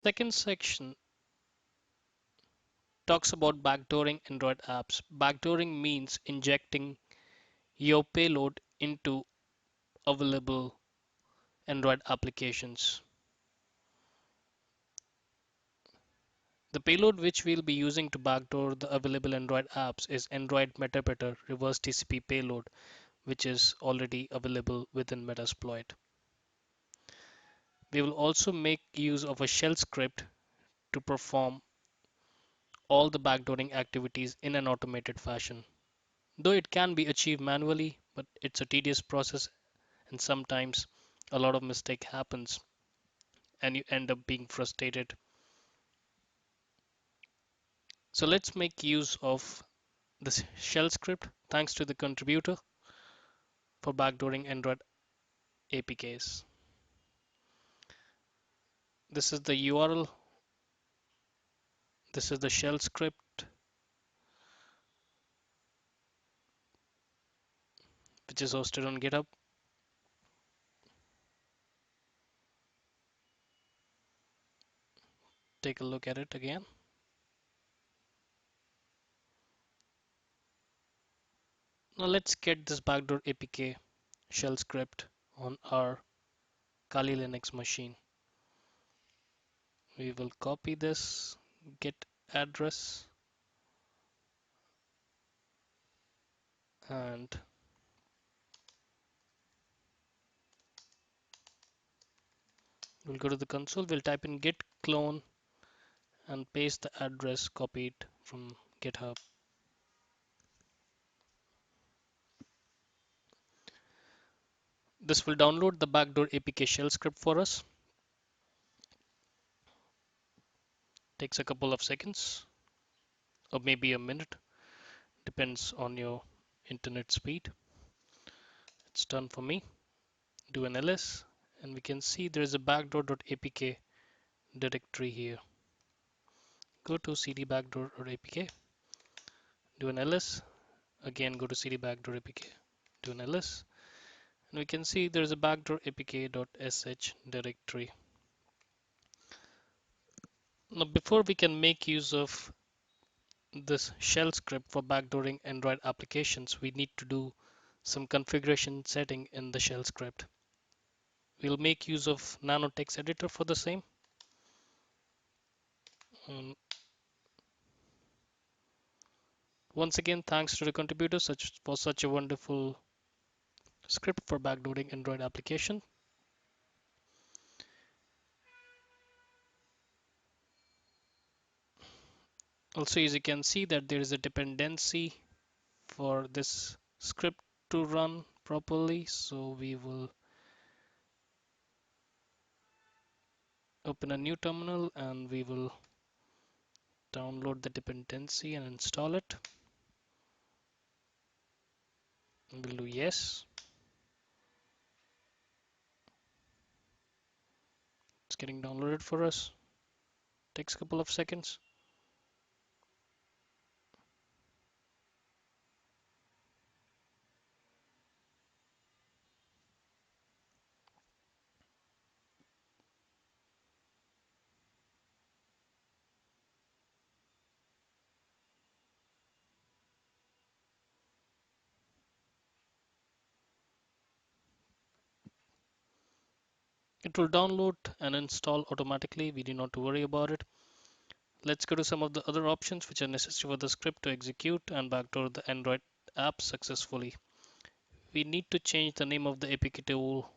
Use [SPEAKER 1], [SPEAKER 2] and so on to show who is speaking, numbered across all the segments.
[SPEAKER 1] Second section talks about backdooring Android apps. Backdooring means injecting your payload into available Android applications. The payload which we'll be using to backdoor the available Android apps is Android Metapreter reverse TCP payload, which is already available within Metasploit. We will also make use of a shell script to perform all the backdooring activities in an automated fashion. Though it can be achieved manually, but it's a tedious process and sometimes a lot of mistake happens and you end up being frustrated. So let's make use of this shell script thanks to the contributor for backdooring Android APKs. This is the URL, this is the shell script which is hosted on GitHub. Take a look at it again. Now let's get this backdoor APK shell script on our Kali Linux machine. We will copy this git address and we'll go to the console. We'll type in git clone and paste the address copied from GitHub. This will download the backdoor APK shell script for us. Takes a couple of seconds or maybe a minute, depends on your internet speed. It's done for me. Do an ls and we can see there is a backdoor.apk directory here. Go to cd backdoor.apk, do an ls, again go to cd backdoor.apk, do an ls, and we can see there is a backdoor apk.sh directory. Now before we can make use of this shell script for backdooring Android applications, we need to do some configuration setting in the shell script. We'll make use of nano text editor for the same. Um, Once again, thanks to the contributors for such a wonderful script for backdooring Android application. Also, as you can see that there is a dependency for this script to run properly. So we will open a new terminal and we will download the dependency and install it. And we'll do yes. It's getting downloaded for us. Takes a couple of seconds. It will download and install automatically. We do not to worry about it. Let's go to some of the other options which are necessary for the script to execute and backdoor the Android app successfully. We need to change the name of the APK tool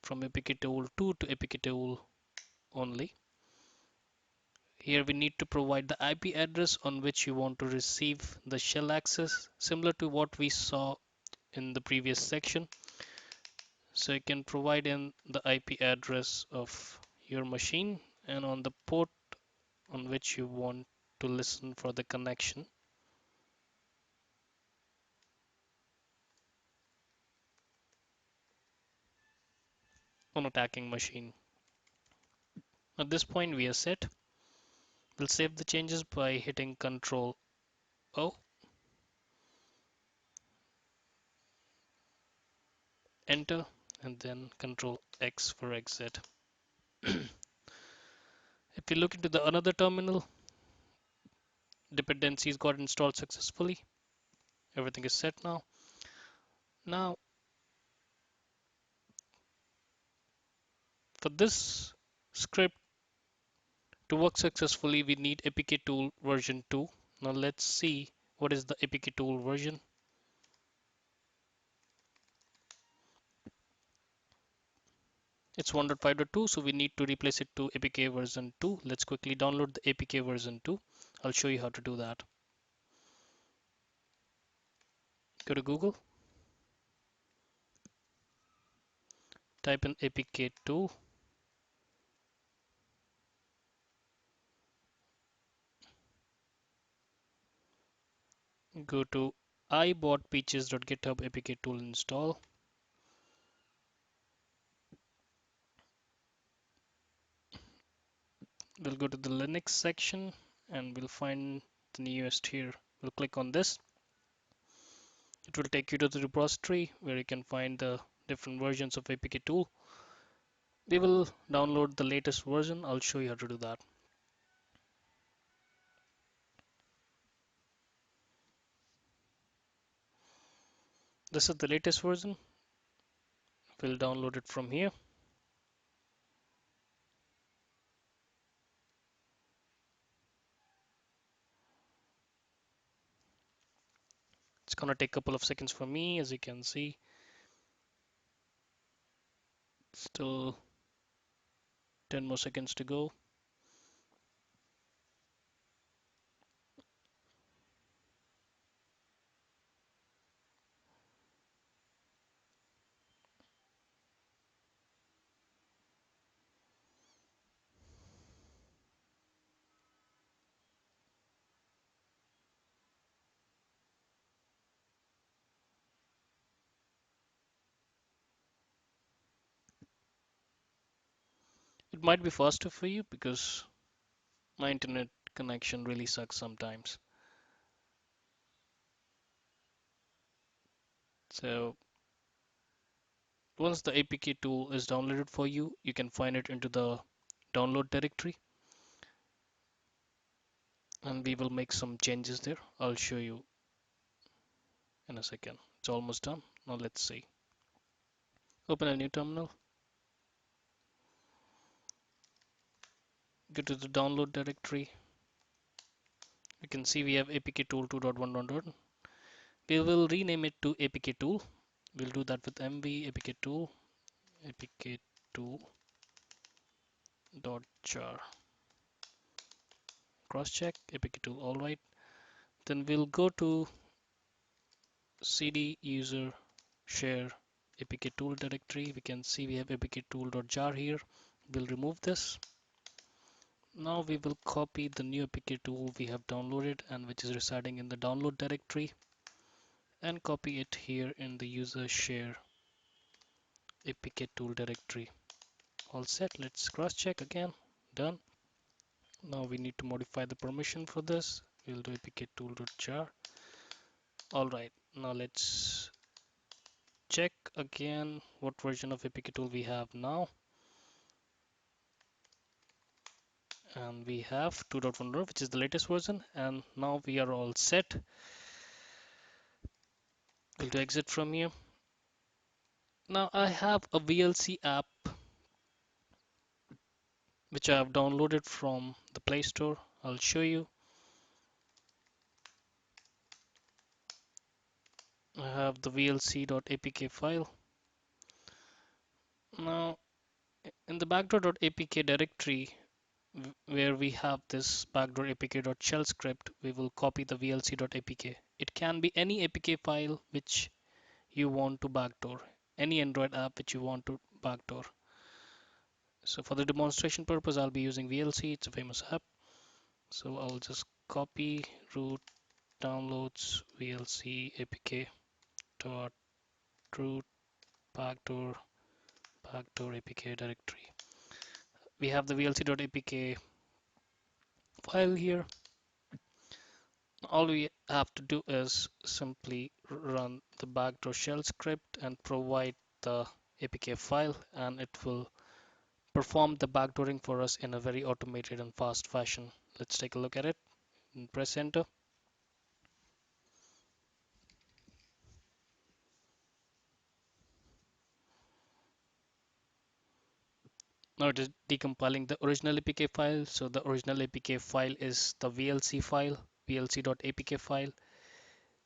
[SPEAKER 1] from APK tool 2 to APK tool only. Here we need to provide the IP address on which you want to receive the shell access, similar to what we saw in the previous section. So you can provide in the IP address of your machine and on the port on which you want to listen for the connection. On attacking machine. At this point we are set. We'll save the changes by hitting Control O, enter, and then Control X for exit. If we look into the another terminal, dependencies got installed successfully. Everything is set now. Now, for this script to work successfully, we need APK tool version 2. Now let's see what is the APK tool version. It's 1.5.2, so we need to replace it to APK version 2. Let's quickly download the APK version 2. I'll show you how to do that. Go to Google, type in APK tool, go to ibotpeaches.github APK tool install. We'll go to the Linux section and we'll find the newest here. We'll click on this. It will take you to the repository where you can find the different versions of APK tool. We will download the latest version. I'll show you how to do that. This is the latest version. We'll download it from here. It's gonna take a couple of seconds for me, as you can see. Still 10 more seconds to go. It might be faster for you because my internet connection really sucks sometimes. So once the APK tool is downloaded for you, you can find it into the download directory and we will make some changes there. I'll show you in a second. It's almost done. Now let's see. Open a new terminal. Go to the download directory. You can see we have APK tool 2.1.1. We will rename it to APK tool. We'll do that with mv apk tool dot jar. Cross check apk tool, all right. Then we'll go to cd user share apk tool directory. We can see we have apk tool.jar here. We'll remove this. Now we will copy the new apk tool we have downloaded and which is residing in the download directory and copy it here in the user share apk tool directory. All set. Let's cross check again. Done. Now we need to modify the permission for this. We'll do apk tool.jar. All right. Now let's check again what version of APK tool we have now. And we have 2.1, which is the latest version. And now we are all set. We'll do exit from here. Now I have a VLC app which I have downloaded from the Play Store. I'll show you. I have the vlc.apk file. Now in the backdoor.apk directory where we have this backdoor apk.shell script, we will copy the vlc.apk. It can be any apk file which you want to backdoor, any Android app which you want to backdoor. So for the demonstration purpose, I'll be using VLC. It's a famous app. So I'll just copy root downloads VLC apk dot root backdoor apk directory. We have the vlc.apk file here. All we have to do is simply run the backdoor shell script and provide the apk file and it will perform the backdooring for us in a very automated and fast fashion. Let's take a look at it and press enter. Now it is decompiling the original APK file. So the original APK file is the VLC file, vlc.apk file.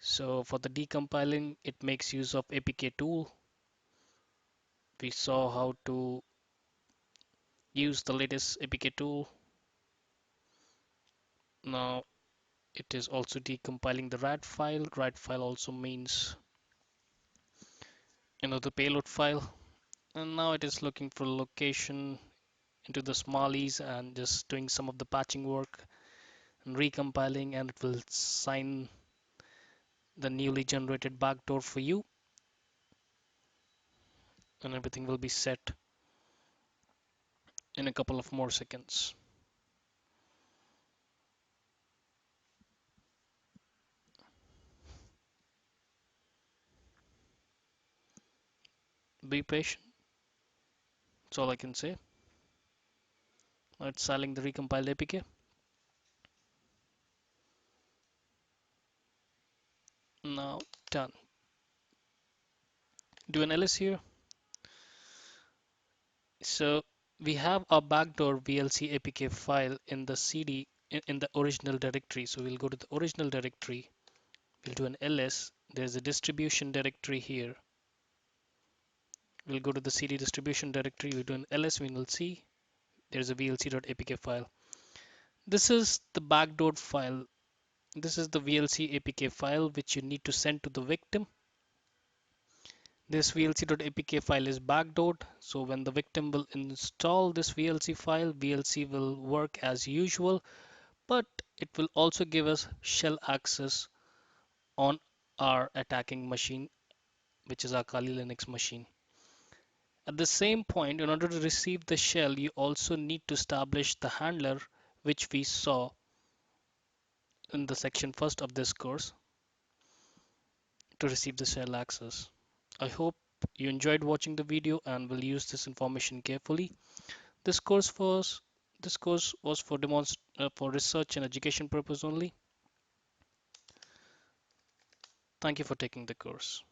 [SPEAKER 1] So for the decompiling, it makes use of APK tool. We saw how to use the latest APK tool. Now it is also decompiling the RAD file. RAD file also means the payload file. And now it is looking for location into the smallies and just doing some of the patching work and recompiling, and it will sign the newly generated backdoor for you, and everything will be set in a couple of more seconds. Be patient. That's all I can say. Now it's selling the recompiled APK. Now done. Do an ls here. So we have our backdoor VLC APK file in the CD in the original directory. So we'll go to the original directory. We'll do an ls. There's a distribution directory here. We'll go to the CD distribution directory. We'll do an ls. We will see there's a vlc.apk file. This is the backdoor file. This is the VLC APK file which you need to send to the victim. This vlc.apk file is backdoored, so when the victim will install this VLC file, VLC will work as usual, but it will also give us shell access on our attacking machine, which is our Kali Linux machine. At the same point, in order to receive the shell, you also need to establish the handler, which we saw in the section first of this course, to receive the shell access. I hope you enjoyed watching the video and will use this information carefully. This course was for for research and education purpose only. Thank you for taking the course.